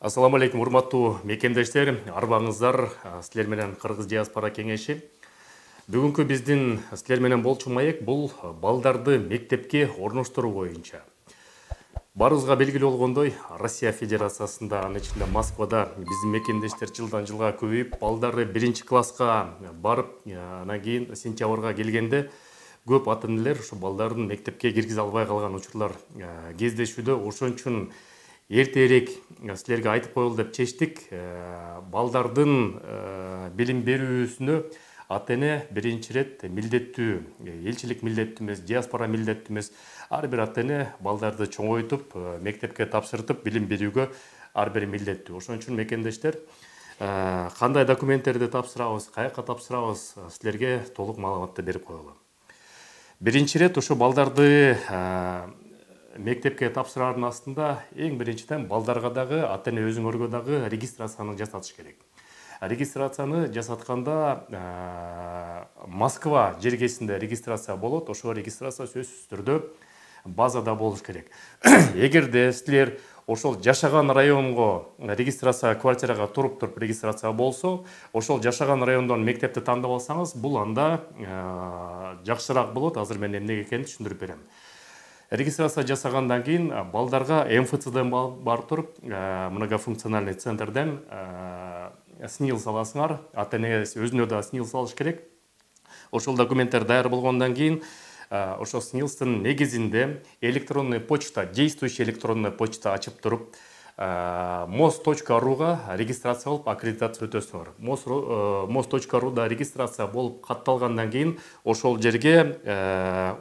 Ассаламу алейкум, урматтуу мекендештер, арбаңыздар, силер менен Кыргыз диаспора кеңеши. Бүгүнкү биздин силер менен болчу маек бул балдарды мектепке орноштуруу боюнча. Барыбызга белгилүү болгондой, Россия Федерациясында, анын ичинде Москвада биздин мекендештер жылдан жылга көбөйүп, балдары 1-класска барып, анан кийин сентябрга келгенде көп ата-энелер ушу балдарын мектепке киргизе албай калган учурлар кездешүүдө. Ошон үчүн эртерээк силерге айтып коелу деп чечтик. Балдардын билим берүүсүнө ата-эне биринчи ирет милдеттүү, элчилик милдеттүү эмес, диаспора милдеттүү эмес. Ар бир ата-эне балдарды чоңойтуп, мектепке тапшыртып, билим берүүгө ар бир милдеттүү. Ошон үчүн мекендештер, кандай документтерди тапшырабыз, каяка тапшырабыз, силерге толук маалыматты берип коелу. Биринчи ирет ушу балдарды мектепке тапшырардын астында эң биринчиден балдарга дагы, ата-эне өзүңөргө дагы регистрацияны жасатыш керек. Регистрацияны жасатканда Москва жергесинде регистрация болот. Ошо регистрация сөзсүз түрдө базада болуш керек. Эгерде силер ошол жашаган районго регистрация квартирага туруп регистрация болсо, ошол жашаган райондон мектепти тандап алсаңыз, бул анда жакшыраак болот. Азыр мен эмнеге экенин түшүндүрүп берем. Регистрация жасагандан кийин балдарга МФЦден барып туруп, многофункциональный центрден СНИЛС аласыңар. Ата-эне өзүнө да СНИЛС алыш керек. Ошол документтер даяр болгондон кийин ошо СНИЛСтын негизинде электронный почта, действующий электронный почта ачып туруп, mos.ru'га регистрация болуп аккредитация өтөсүңөр. mos.ru'да регистрация болуп катталгандан кийин ошол жерге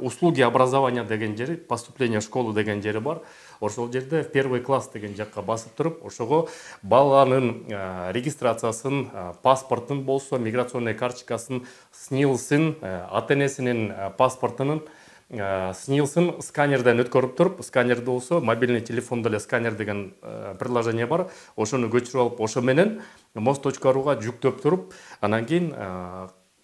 услуги образования деген жери, поступление в школу деген жери бар. Ошол жерде первый класс деген жакка басып туруп, ошого баланын регистрациясын, паспортун болсо, миграционный карточкасын, СНИЛСын, ата-энесинин паспортунун СНИЛСын сканерден өткөрүп туруп, сканерде болсо мобильный телефондо эле сканер деген приложение бар. Ошону көчүрүп алып, ошо менен mos.ru'га жүктөп туруп, анан кийин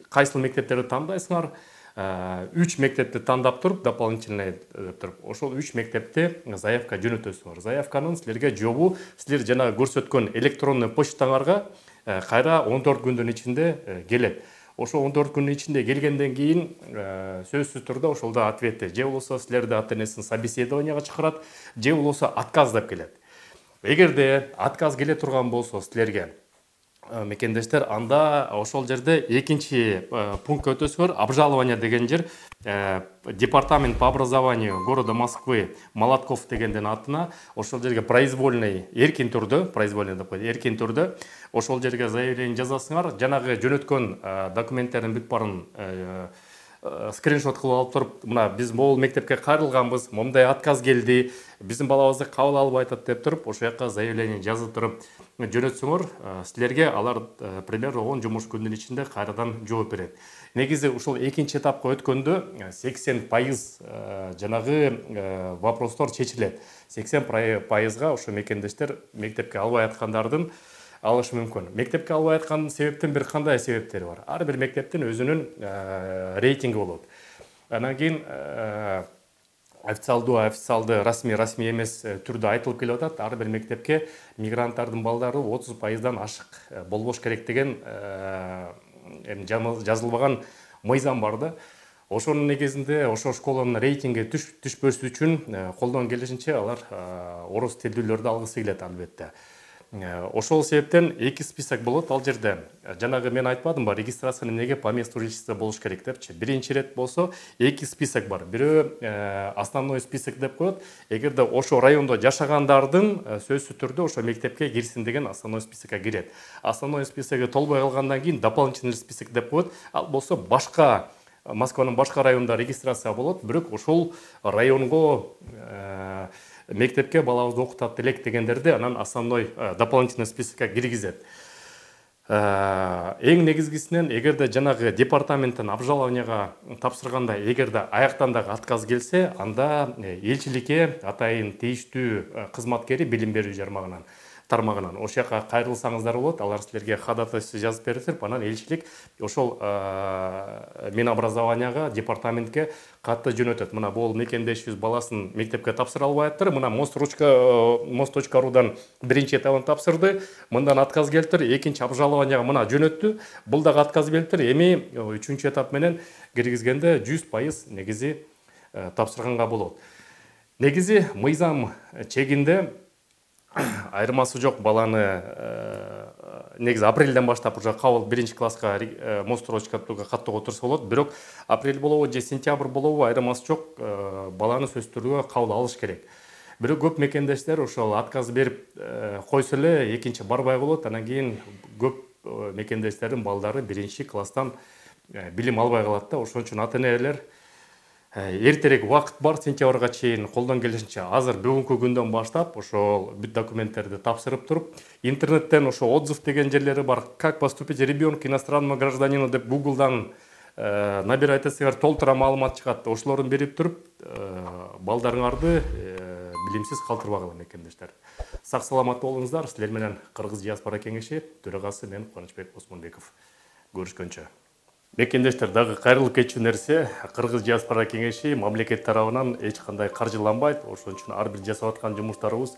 кайсыл мектептерди тандайсыңар, 3 мектепти тандап туруп, дополнительный деп туруп, ошол 3 мектепте заявка жөнөтөсүңөр. Заявканын силерге жообу силер жана көрсөткөн электронный почтаңарга кайра 14 күндүн ичинде келет. Ошо 14 күндүн ичинде келгенден кийин сөзсүз түрдө ошолда ответти же болсо силерди ата-энесин собеседованияга чакырат, же болсо отказ деп келет. Эгерде отказ келе турган болсо силерге, мекендештер, анда ошол жерде экинчи пунктка өтөсүңөр. Обжалование деген жер, департамент по образованию города Москвы Молотков дегенден атына, ошол жерге произвольный, эркин түрдө, произвольный деп коет, эркин түрдө ошол жерге заявление жазасыңар. Жанагы жөнөткөн документтердин бүт барын скриншот кылып алып туруп, мына биз могул мектепке кайрылганбыз, момундай отказ келди, биздин балабызды кабыл албай атат деп туруп, ошол жака заявление жазып туруп жөнөтсөңөр, силерге алар примерно 10 жумуш күндүн ичинде кайрадан жооп берет. Негизи ушул экинчи этапка өткөндө 80% жанагы вопростор чечилет. 80%га ошо мекендештер мектепке албай аткандардын алышы мүмкүн. Мектепке албай аткан себептен бир кандай себептери бар? Ар бир мектептин өзүнүн рейтинги болот. Анан кийин официалдуу, расмий эмес түрдө айтылып келип атат. Ар бир мектепке мигранттардын балдары 30%дан ашык болбош керек деген жазылбаган мыйзам бар да. Ошонун негизинде ошо школанын рейтинги түшпөс үчүн колдон келишинче алар орус тилдүүлөрдү алгысы келет албетте. Ошол себептен эки список болот ал жерде. Жанагы мен айтпадым ба, регистрацияны эмнеге по месту жительства болуш керек депчи. Биринчи ирет болсо эки список бар. Бирөө основной список деп коет. Эгерде ошо райондо жашагандардын сөзсүз түрдө ошо мектепке кирсин деген основной списокко кирет. Основной списокту толбой калгандан кийин дополнительный список деп коет. Ал болсо башка Москванын башка районунда регистрация болот, бирок ошол районго мектепке балабызды окутат элек дегендерди анан основной дополнительный списокко киргизет. Эң негизгисинен, эгерде жанагы департаменттен обжалованияга тапшырганда, эгерде аяктан дагы отказ келсе, анда элчиликке атайын тийиштүү кызматкери билим берүү жармагынан тармагынан ошол жака кайрылсаңыздар болот. Алар силерге ходатайство жазып берет. Анан элчилик ошол Минобразованияга, департаментке катты жөнөтөт. Мына бул мекендешибиз баласын мектепке тапсыра албай аттыр. Мына мост.рудан биринчи этабын тапсырды. Мындан отказ келиптир. Экинчи обжалованияга мына жөнөттү. Бул дагы отказ бериптир. Эми үчүнчү этап менен киргизгенде 100% негизи тапсырганга болот. Негизи мыйзам чегинде айырмасы жок. Баланы негизи апрелден баштап уже кабыл биринчи класска мост.руга каттоого турса болот. Бирок апрель болобу же сентябрь болобу айырмасы жок. Баланы сөстүрүүгө кабыл алыш керек. Бирок көп мекендештер ошол отказ берип койсо эле экинчи барбай болот. Анан кийин көп мекендештердин балдары биринчи класстан билим албай калат да. Ошон үчүн ата-энелер эртерээк убакыт бар, сентябрга чейин колдон келишинче азыр бүгүнкү күндөн баштап ошол бүт документтерди тапсырып туруп, интернеттен ошо отзыв деген жерлери бар. Как поступить ребенку иностранному гражданину деп Google'дан набирать этсеңер толтура маалымат чыгат. Ошолорун берип туруп, балдарыңарды билимсиз калтырбагыла мекендештер. Сак саламат болуңуздар. Силер менен Кыргыз диаспора кеңеши төрагасы мен Кубанычбек Осмонбеков. Көрүшкөнчө. Мекендештер, дагы кайрылып кетчү нерсе, Кыргыз диаспора кеңеши мамлекет тарабынан эч кандай каржыланбайт. Ошон үчүн ар бир жасап аткан жумуштарыбыз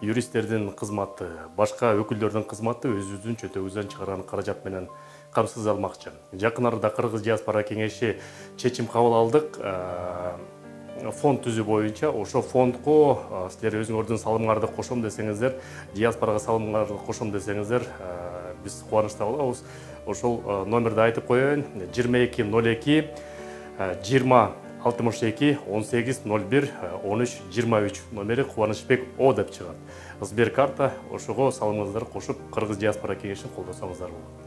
юристтердин кызматы, башка өкүлдөрдүн кызматы өзүбүздүн чөтөгүздөн чыгарган каражат менен камсыз алмакчы. Жакын арада Кыргыз диаспора кеңеши чечим кабыл алдык. Фонд түзүү боюнча ошо фондко силер өзүңөрдүн салымыңарды кошом десеңиздер, диаспорага салымыңарды кошом десеңиздер, биз кубанычта болобуз. Ошол номерди айтып коеюн: 2202 20 62 18 01 13 23 номери Кубанычбек О деп чыгат. Сберкарта, ошого салымыңыздарды кошуп Кыргыз диаспора кеңешин колдосоңуздар болот.